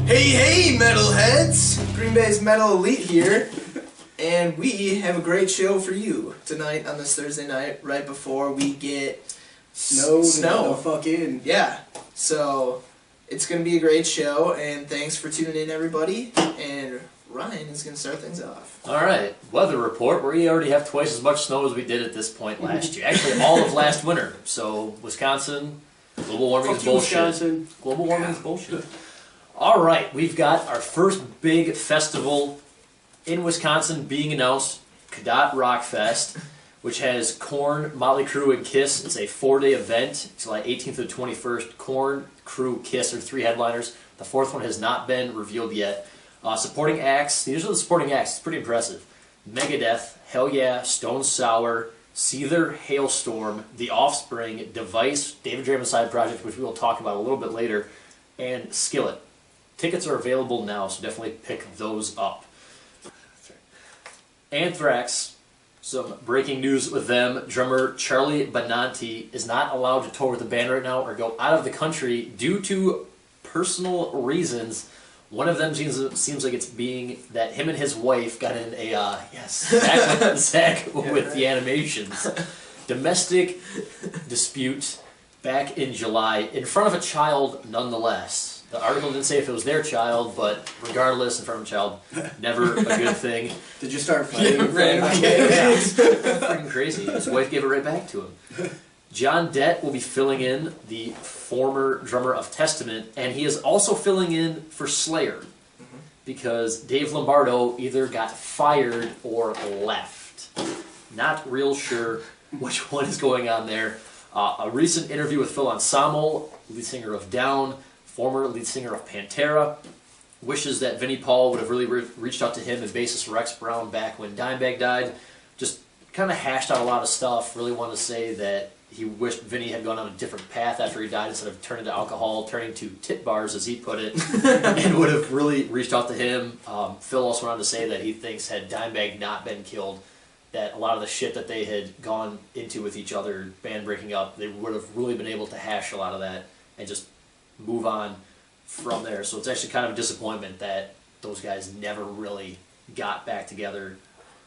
Hey, metalheads! Green Bay's Metal Elite here, and we have a great show for you tonight on this Thursday night, right before we get snow. Fuck in. Yeah, so it's gonna be a great show, and thanks for tuning in, everybody. And Ryan is gonna start things off. All right, weather report. We already have twice as much snow as we did at this point last year. Actually, all of last winter. So Wisconsin, global warming is bullshit. Wisconsin. Global warming is bullshit. All right, we've got our first big festival in Wisconsin being announced, Cadott Rock Fest, which has Korn, Motley Crue, and Kiss. It's a 4-day event, July 18th to the 21st. Korn, Crue, Kiss are three headliners. The fourth one has not been revealed yet. Supporting acts, these are the supporting acts, it's pretty impressive. Megadeth, Hell Yeah, Stone Sour, Seether, Hailstorm, The Offspring, Device, David Draymond Side Project, which we will talk about a little bit later, and Skillet. Tickets are available now, so definitely pick those up. Anthrax, some breaking news with them. Drummer Charlie Benanti is not allowed to tour with the band right now or go out of the country due to personal reasons. One of them seems like it's being that him and his wife got in a sack with the animations. Domestic dispute back in July in front of a child nonetheless. The article didn't say if it was their child, but regardless, in front of a child, never a good thing. Did you start fighting? Yeah. Freaking crazy. His wife gave it right back to him. John Dett will be filling in, the former drummer of Testament, and he is also filling in for Slayer because Dave Lombardo either got fired or left. Not real sure which one is going on there. A recent interview with Phil Anselmo, lead singer of Down, former lead singer of Pantera, wishes that Vinnie Paul would have really reached out to him and bassist Rex Brown back when Dimebag died. Just kind of hashed out a lot of stuff. Really wanted to say that he wished Vinnie had gone on a different path after he died instead of turning to alcohol, turning to tit bars, as he put it, and would have really reached out to him. Phil also wanted to say that he thinks had Dimebag not been killed, that a lot of the shit that they had gone into with each other, band breaking up, they would have really been able to hash a lot of that and just move on from there. So it's actually kind of a disappointment that those guys never really got back together,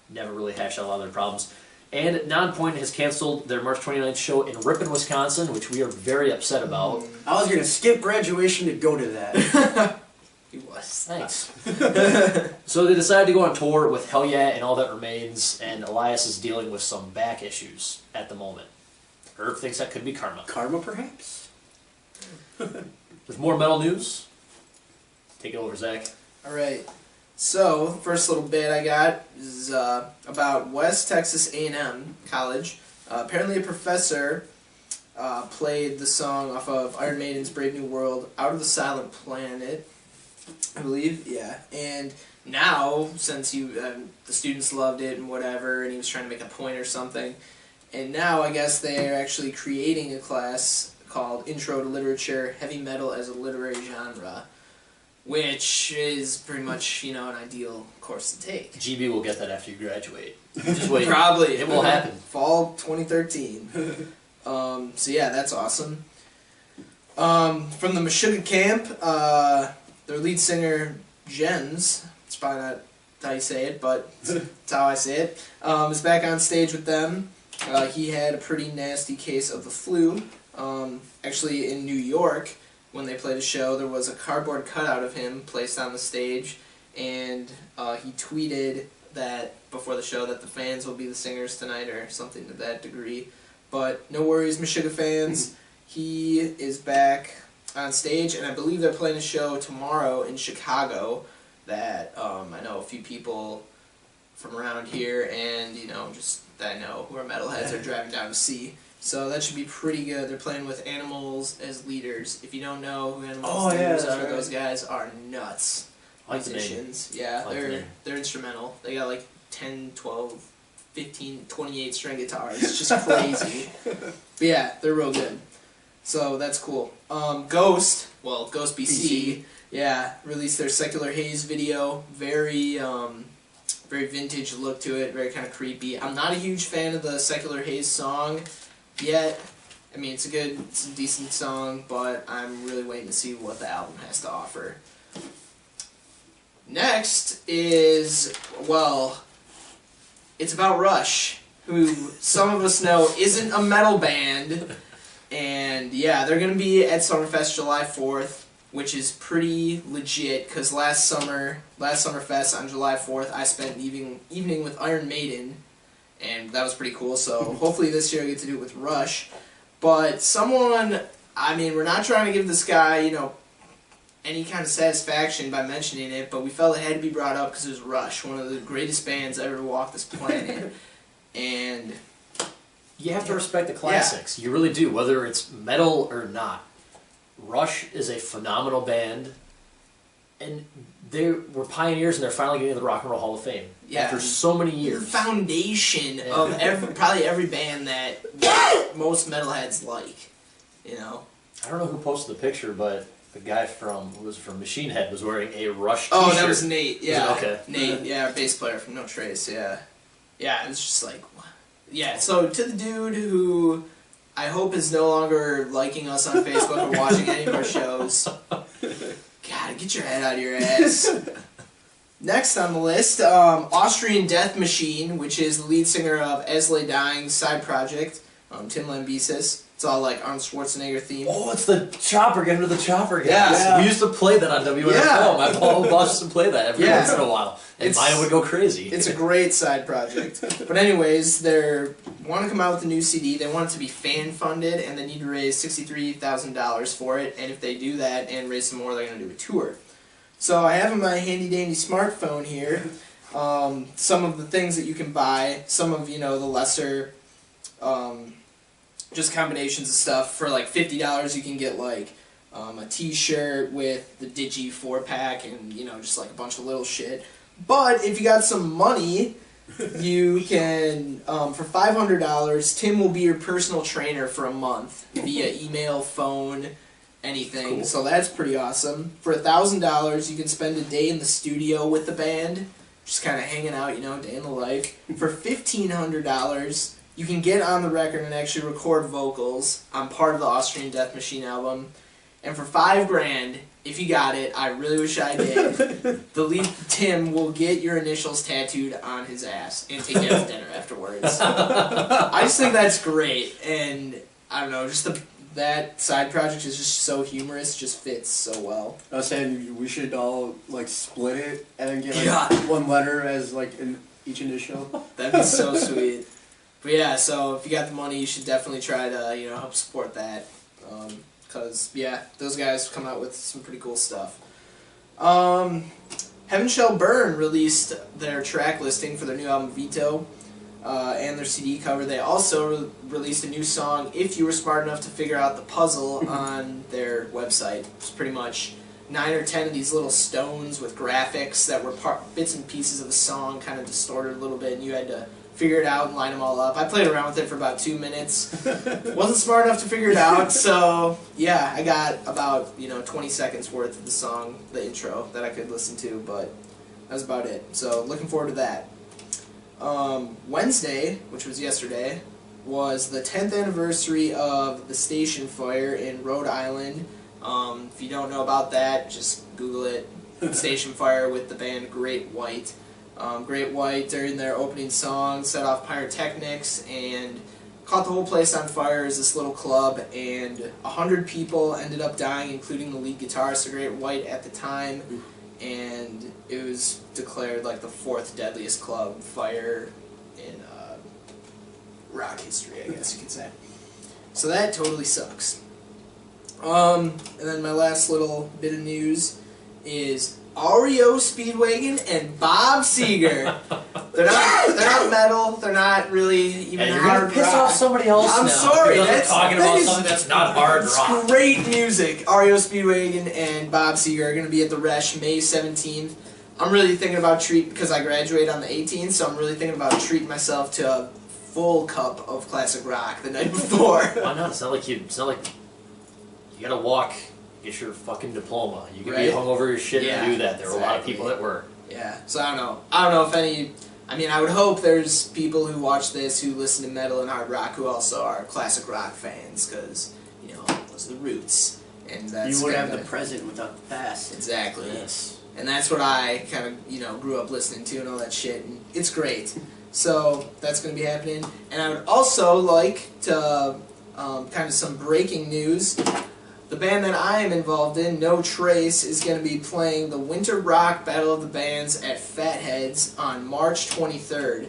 never really hashed out a lot of their problems. And Nonpoint has canceled their March 29th show in Ripon, Wisconsin, which we are very upset about. I was going to skip graduation to go to that. He was. Thanks. So they decided to go on tour with Hell Yeah and All That Remains, and Elias is dealing with some back issues at the moment. Herb thinks that could be karma. Karma, perhaps? With more metal news, take it over, Zach. Alright, so the first little bit I got is about West Texas A&M College. Apparently a professor played the song off of Iron Maiden's Brave New World, Out of the Silent Planet, I believe, yeah. And now, since the students loved it and whatever, and he was trying to make a point or something, and now I guess they're actually creating a class called Intro to Literature, Heavy Metal as a Literary Genre, which is pretty much, an ideal course to take. GB will get that after you graduate. Just wait. Probably. It will happen. Fall 2013. So yeah, that's awesome. From the Meshuggah camp, their lead singer, Jens, it's probably not how you say it, but it's how I say it, is back on stage with them. He had a pretty nasty case of the flu. Actually, in New York, when they played a show, there was a cardboard cutout of him placed on the stage, and he tweeted that before the show that the fans will be the singers tonight or something to that degree. But no worries, Meshuggah fans. He is back on stage, and I believe they're playing a show tomorrow in Chicago that I know a few people from around here and, just that I know who are metalheads are driving down to see. So that should be pretty good. They're playing with Animals as leaders. If you don't know who Animals leaders are, those guys are nuts. Musicians. Yeah, they're instrumental. They got like 10, 12, 15, 28 string guitars. It's just crazy. But yeah, they're real good. So that's cool. Ghost BC, yeah, released their Secular Haze video. Very vintage look to it, very kind of creepy. I'm not a huge fan of the Secular Haze song yet. I mean, it's a decent song, but I'm really waiting to see what the album has to offer. Next is, well, it's about Rush, who some of us know isn't a metal band. And yeah, they're going to be at Summerfest July 4th, which is pretty legit, because last Summerfest on July 4th, I spent an evening with Iron Maiden, and that was pretty cool. So hopefully this year I get to do it with Rush. But someone, I mean, we're not trying to give this guy, you know, any kind of satisfaction by mentioning it, but we felt it had to be brought up because it was Rush, one of the greatest bands ever to walk this planet. And you have to respect the classics. You really do, whether it's metal or not. Rush is a phenomenal band, and they were pioneers, and they're finally getting to the Rock and Roll Hall of Fame after so many years. The foundation of probably every band that most metalheads like, you know. I don't know who posted the picture, but the guy from Machine Head was wearing a Rush t-shirt. Oh, that was Nate. Yeah, okay. Nate. Yeah, bass player from No Trace. Yeah, yeah. It was just like, yeah. So to the dude who I hope is no longer liking us on Facebook or watching any of our shows, God, get your head out of your ass. Next on the list, Austrian Death Machine, which is the lead singer of As Lay Dying's side project, Tim Lambesis. It's all like Arnold Schwarzenegger themed. Oh, it's the chopper, get into the chopper guys. Yeah. We used to play that on WNFL. Yeah. My boss used to play that every once in a while. And mine would go crazy. It's a great side project. But anyways, they want to come out with a new CD. They want it to be fan-funded, and they need to raise $63,000 for it. And if they do that and raise some more, they're going to do a tour. So I have in my handy-dandy smartphone here some of the things that you can buy. Some of, you know, the lesser just combinations of stuff. For like $50 you can get like a t-shirt with the Digi 4-pack and, you know, just like a bunch of little shit. But if you got some money, you can, for $500, Tim will be your personal trainer for a month via email, phone, anything. Cool. So that's pretty awesome. For $1,000 you can spend a day in the studio with the band, just kind of hanging out, you know, day in the life. For $1,500 you can get on the record and actually record vocals on part of the Austrian Death Machine album. And for $5,000, if you got it, I really wish I did, the lead Tim will get your initials tattooed on his ass and take you out to dinner afterwards. I just think that's great, and I don't know, just that side project is just so humorous, just fits so well. I was saying we should all like split it and then get like one letter as like in each initial. That'd be so sweet. But yeah, so if you got the money, you should definitely try to, you know, help support that. Because, yeah, those guys come out with some pretty cool stuff. Heaven Shall Burn released their track listing for their new album Veto and their CD cover. They also released a new song, If You Were Smart Enough to Figure Out the Puzzle, on their website. It's pretty much 9 or 10 of these little stones with graphics that were bits and pieces of the song, kind of distorted a little bit, and you had to figure it out and line them all up. I played around with it for about 2 minutes. Wasn't smart enough to figure it out, so yeah, I got about, you know, 20 seconds worth of the song, the intro, that I could listen to, but that was about it. So looking forward to that. Wednesday, which was yesterday, was the 10th anniversary of the station fire in Rhode Island. If you don't know about that, just Google it. Station fire with the band Great White. Great White, during their opening song, set off pyrotechnics and caught the whole place on fire as this little club, and 100 people ended up dying, including the lead guitarist of Great White at the time, and it was declared like the 4th deadliest club fire in rock history, I guess you could say. So that totally sucks. And then my last little bit of news is REO Speedwagon and Bob Seger. They're not metal. They're not really even hard rock. Piss off somebody else. I'm now. sorry. That's talking about something that's not hard rock. It's great music. REO Speedwagon and Bob Seger are going to be at the Resch May 17th. I'm really thinking about because I graduate on the 18th, so I'm really thinking about treating myself to a full cup of classic rock the night before. Why not? It's not like you gotta walk. Get your fucking diploma. You can be hungover as shit and do that. There were a lot of people that were. Yeah, so I don't know. I don't know if any... I mean, I would hope there's people who watch this who listen to metal and hard rock who also are classic rock fans, because, you know, those are the roots. And that's you would have the present without the past. Exactly. Yes. and that's what I kind of grew up listening to and all that shit, and it's great. So that's going to be happening, and I would also like to kind of some breaking news. The band that I am involved in, No Trace, is going to be playing the Winter Rock Battle of the Bands at Fatheads on March 23rd.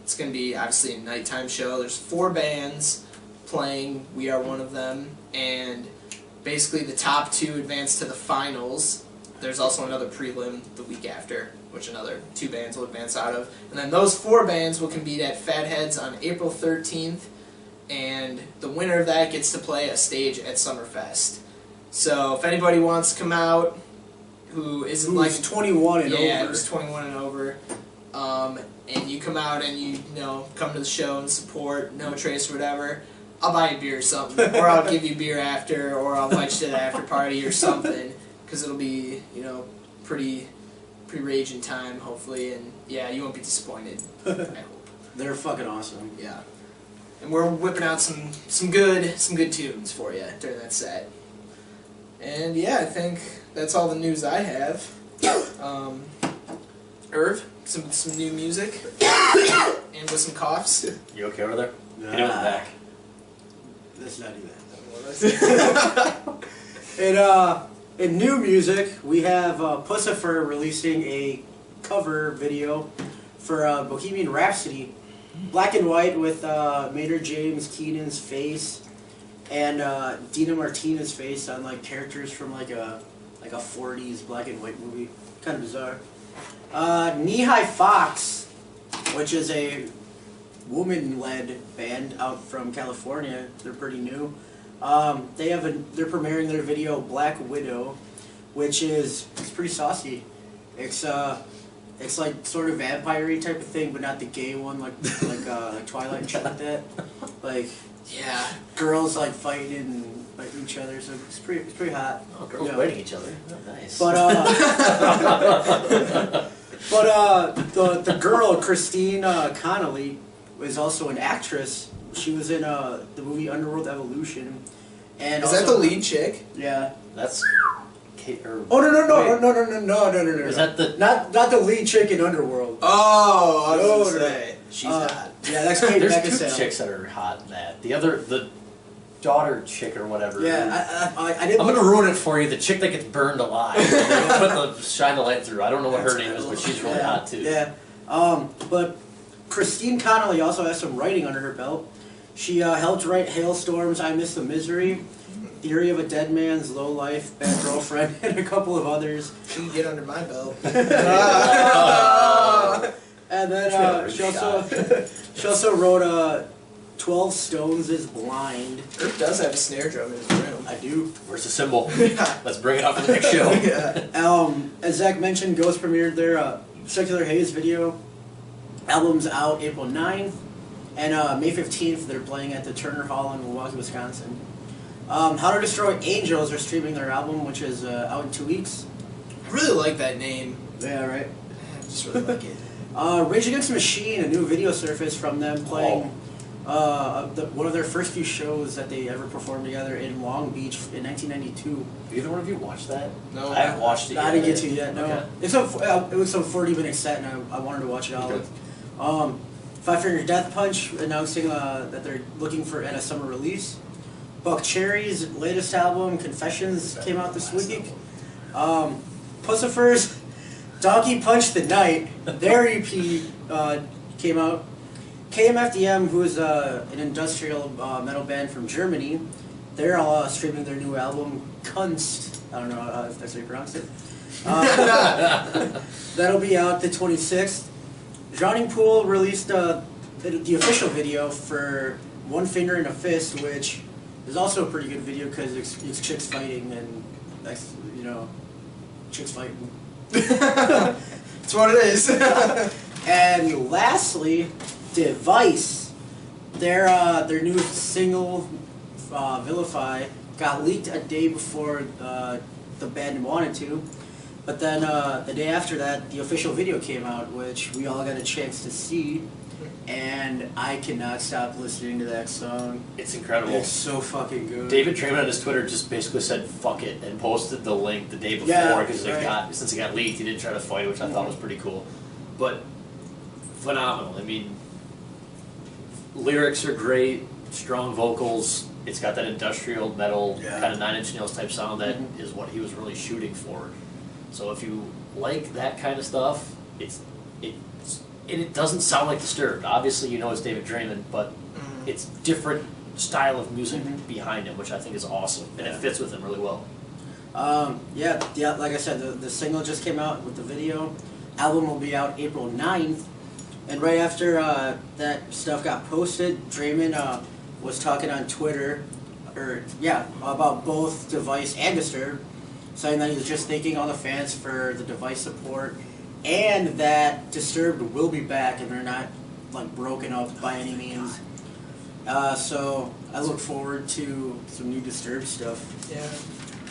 It's going to be obviously a nighttime show. There's 4 bands playing. We are one of them, and basically the top 2 advance to the finals. There's also another prelim the week after, which another 2 bands will advance out of. And then those 4 bands will compete at Fatheads on April 13th, and the winner of that gets to play a stage at Summerfest. So if anybody wants to come out who's 21 and over. Yeah, who's 21 and over, and you come out and you come to the show and support No Trace or whatever, I'll buy you a beer or something, or I'll give you beer after, or I'll invite you to the after party or something, because it'll be pretty raging time hopefully, and yeah, you won't be disappointed. I hope. They're fucking awesome. Yeah, and we're whipping out some good tunes for you during that set. And yeah, I think that's all the news I have. Irv, some new music and with some coughs. You okay over there? Nah. Get over the back. Let's not do that. In new music, we have Pussifer releasing a cover video for Bohemian Rhapsody, black and white with Maynard James Keenan's face and Dina Martina's face on like characters from like a 40s black and white movie. Kind of bizarre. Knee-High Fox, which is a woman-led band out from California. They're pretty new. They're premiering their video Black Widow, which it's pretty saucy. It's like sort of vampire-y type of thing, but not the gay one like Twilight and shit like that. Like Yeah. girls like fighting and fighting each other, so it's pretty hot. Oh, girls fighting each other. Oh, nice. But the girl Christine Connolly is also an actress. She was in the movie Underworld Evolution, and is that the lead chick? Yeah. That's Kate. Oh no! Is that the not the lead chick in Underworld? Oh, I was No. gonna say she's hot. Yeah, that's Kate There's Beckinsale. 2 chicks that are hot in that. The daughter chick or whatever. Yeah, I didn't. I'm gonna ruin it for you. The chick that gets burned alive. Shine the light through. I don't know what her name is, but she's really hot too. Yeah. But Christine Connolly also has some writing under her belt. She helped write Hailstorms, I Miss the Misery, Theory of a Dead Man's Low Life, Bad Girlfriend, and a couple of others. She can get under my belt. And then she also wrote 12 Stones is Blind. Irv does have a snare drum in his room. I do. Where's the cymbal? Let's bring it up for the next show. Yeah. As Zach mentioned, Ghost premiered their Secular Haze video. Album's out April 9th. And May 15th, they're playing at the Turner Hall in Milwaukee, Wisconsin. How to Destroy Angels are streaming their album, which is out in 2 weeks. I really like that name. Yeah, right. I just really like it. Rage Against the Machine, a new video surfaced from them playing one of their first few shows that they ever performed together in Long Beach in 1992. Either one of you watched that? No. I haven't watched it yet. I didn't get to it yet, no. Okay. It was some 40-minute set, and I wanted to watch it all. Okay. Five Finger Death Punch announcing that they're looking for a summer release. Buck Cherry's latest album, Confessions, came out this week. Pussifer's Donkey Punch the Night, their EP came out. KMFDM, who is an industrial metal band from Germany, they're all streaming their new album, Kunst. I don't know if that's how you pronounce it. That'll be out the 26th. Drowning Pool released the official video for One Finger and a Fist, which is also a pretty good video because it's chicks fighting and, chicks fighting. That's what it is. And lastly, Device. Their new single, Vilify, got leaked a day before the band wanted to. But then the day after that, the official video came out, which we all got a chance to see. and I cannot stop listening to that song. It's incredible. It's so fucking good. David Draymond on his Twitter just basically said "fuck it" and posted the link the day before because since it got leaked, he didn't try to fight it, which I thought was pretty cool. But phenomenal. I mean, lyrics are great, strong vocals. It's got that industrial metal kind of Nine Inch Nails type sound that is what he was really shooting for. So if you like that kind of stuff, it doesn't sound like Disturbed. Obviously, you know it's David Draymond, but it's different style of music behind him, which I think is awesome, and it fits with him really well. Yeah. Like I said, the single just came out with the video. Album will be out April 9th, and right after that stuff got posted, Draymond was talking on Twitter, about both Device and Disturbed, saying that he was just thanking all the fans for the Device support, and that Disturbed will be back, and they're not like broken up by any means. So I look forward to some new Disturbed stuff. Yeah.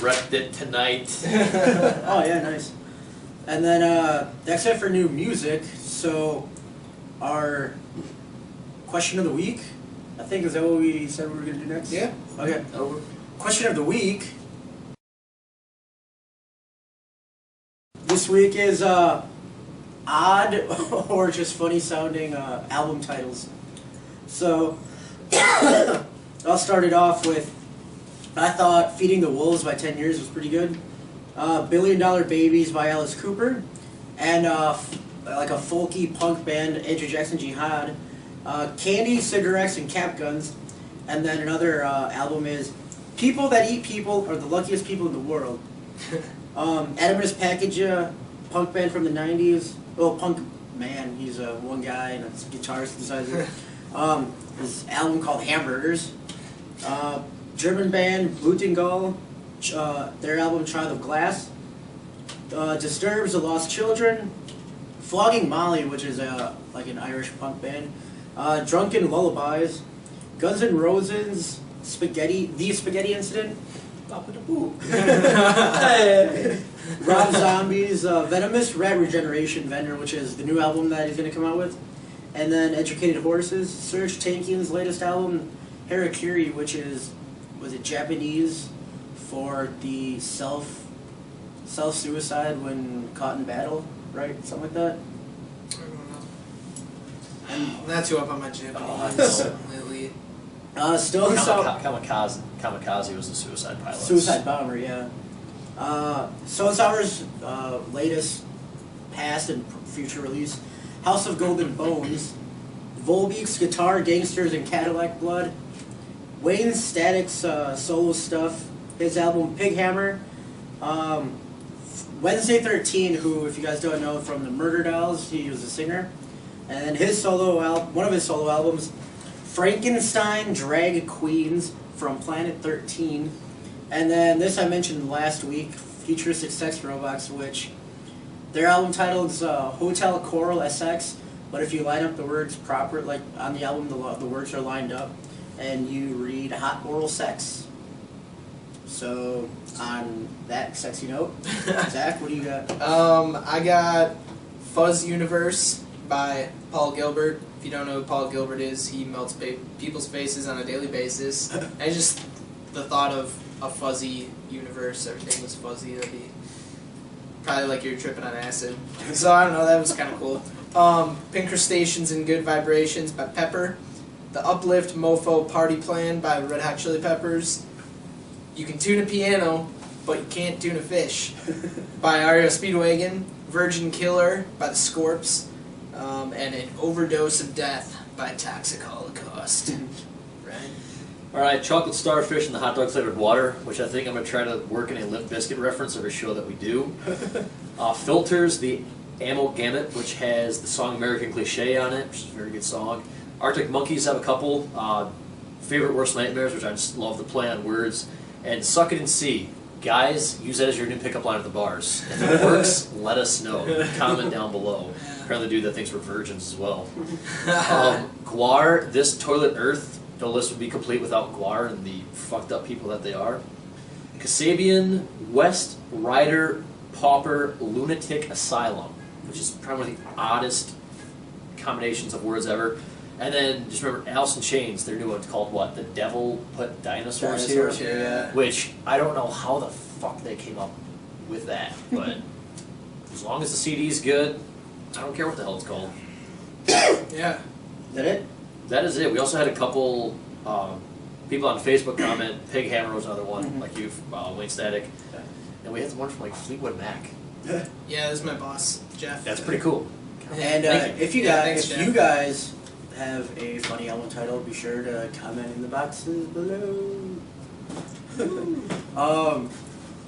Wrecked it tonight. Oh yeah, nice. And then that's it for new music. So our question of the week, I think, is that what we said we were going to do next? Yeah. Okay. Over. Question of the week. This week is odd or just funny sounding album titles. So I'll start it off with, I thought Feeding the Wolves by 10 Years was pretty good. Billion Dollar Babies by Alice Cooper. And like a folky punk band, Andrew Jackson Jihad. Candy, Cigarettes, and Cap Guns. And then another album is People That Eat People Are the Luckiest People in the World. Adam and His Package, punk band from the 90s. Well, punk man, he's one guy and a guitarist besides it. His album called Hamburgers. German band Blutengal, their album Child of Glass. Disturbed's The Lost Children. Flogging Molly, which is like an Irish punk band. Drunken Lullabies. Guns N' Roses, The Spaghetti Incident. Rob Zombie's Venomous Rat Regeneration Vendor, which is the new album that he's going to come out with. And then Educated Horses. Serge Tankian's latest album, Harakiri, which was it Japanese for the self-suicide when caught in battle, right? Something like that. I don't know. I'm not too up on my Japanese lately. Stone Sour... Kamikaze was the suicide pilot. Suicide bomber, yeah. Stone Sour's latest past and future release, House of Golden Bones. Volbeek's Guitar, Gangsters, and Cadillac Blood. Wayne Static's solo stuff. His album Pig Hammer. Wednesday 13, who, if you guys don't know, from the Murder Dolls, he was a singer. And his one of his solo albums, Frankenstein Drag Queens from Planet 13. And then this I mentioned last week, Futuristic Sex Robots, which their album title is Hotel Coral SX, but if you line up the words proper, like on the album the words are lined up, and you read Hot Oral Sex. So, on that sexy note, Zach, what do you got? I got Fuzz Universe by Paul Gilbert. If you don't know who Paul Gilbert is, he melts people's faces on a daily basis. And just the thought of a fuzzy universe, everything was fuzzy, that'd be probably like you're tripping on acid. So I don't know, that was kind of cool. Pink Crustaceans and Good Vibrations by Pepper. The Uplift Mofo Party Plan by Red Hot Chili Peppers. You can tune a piano, but you can't tune a fish by REO Speedwagon. Virgin Killer by the Scorps. And An Overdose of Death by Toxic Holocaust. Right? Alright, Chocolate Starfish and the Hot Dog Flavored Water, which I think I'm going to try to work in a Limp Bizkit reference every show that we do. Filters, the Ammo Gamut, which has the song American Cliché on it, which is a very good song. Arctic Monkeys have a couple. Favorite Worst Nightmares, which I just love the play on words. And Suck It and See. Guys, use that as your new pickup line at the bars. If it works, let us know. Comment down below. Apparently the dude that thinks we're virgins as well. Guar, This Toilet Earth. No list would be complete without Guar and the fucked up people that they are. Kasabian, West Rider, Pauper, Lunatic Asylum, which is probably one of the oddest combinations of words ever. And then just remember Alice in Chains, their new one's called what? The Devil Put Dinosaurs Dinosaurs Here? Here, yeah. Which I don't know how the fuck they came up with that, but as long as the CD's good, I don't care what the hell it's called. Yeah. Is that it? That is it. We also had a couple people on Facebook comment. Pig Hammer was another one, like you, Wayne Static. Yeah. And we had one from like Fleetwood Mac. Yeah, this is my boss, Jeff. That's pretty cool. And Thank you. if you Yeah, guys, thanks, if Jeff. you guys have a funny album title, be sure to comment in the boxes below.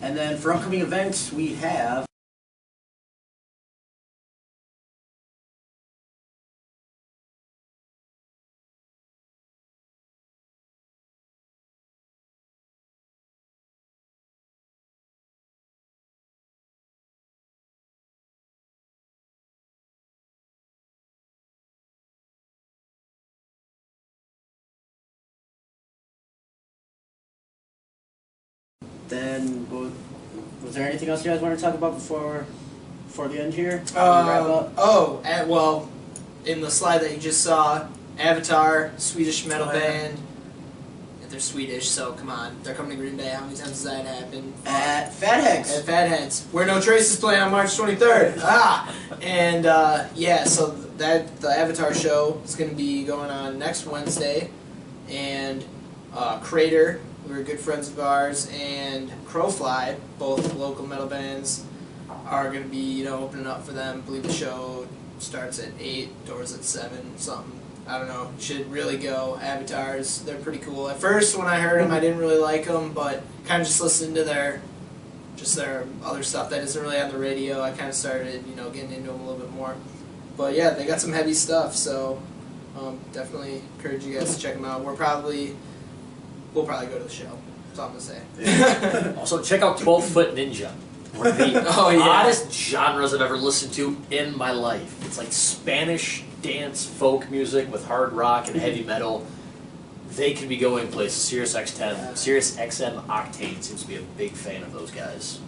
And then for upcoming events, we have. Then, was there anything else you guys want to talk about before the end here? Wrap up? Well, in the slide that you just saw, Avatar, Swedish metal band. They're Swedish, so come on. They're coming to Green Bay. How many times has that happened? At Fatheads. At Fatheads. Where No Trace is playing on March 23rd. And yeah, so the Avatar show is going to be going on next Wednesday. And Crater, who are good friends of ours, and Crowfly, both local metal bands, are going to be opening up for them. I believe the show starts at 8, doors at 7, something. I don't know. Should really go. Avatars, they're pretty cool. At first, when I heard them, I didn't really like them, but kind of just listening to their other stuff that isn't really on the radio, I kind of started, getting into them a little bit more. But yeah, they got some heavy stuff, so definitely encourage you guys to check them out. We'll probably go to the show. That's all I'm gonna say. Yeah. Also, check out 12 Foot Ninja. One of the oddest genres I've ever listened to in my life. It's like Spanish dance folk music with hard rock and heavy metal. They can be going places. Sirius XM Octane seems to be a big fan of those guys.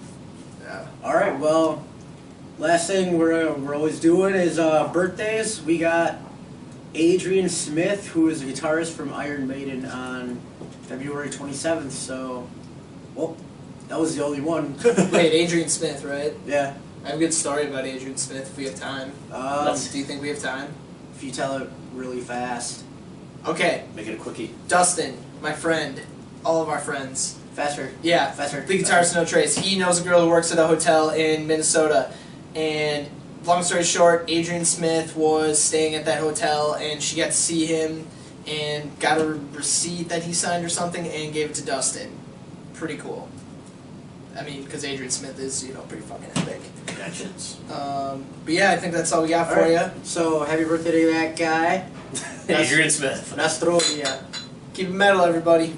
Yeah. All right. Well, last thing we're always doing is birthdays. We got Adrian Smith, who is a guitarist from Iron Maiden, on February 27th. So, well, that was the only one. Wait, Adrian Smith, right? Yeah. I have a good story about Adrian Smith if we have time. Do you think we have time? If you tell it really fast. Okay. Make it a quickie. Dustin, my friend, all of our friends. Faster. Yeah, Faster. the guitarist No Trace. He knows a girl who works at a hotel in Minnesota. And long story short, Adrian Smith was staying at that hotel, and she got to see him and got a receipt that he signed or something and gave it to Dustin. Pretty cool. I mean, because Adrian Smith is, pretty fucking epic. Connections. But yeah, I think that's all we got for you. So, happy birthday to that guy. Adrian Smith. Nastro dia. Keep it metal, everybody.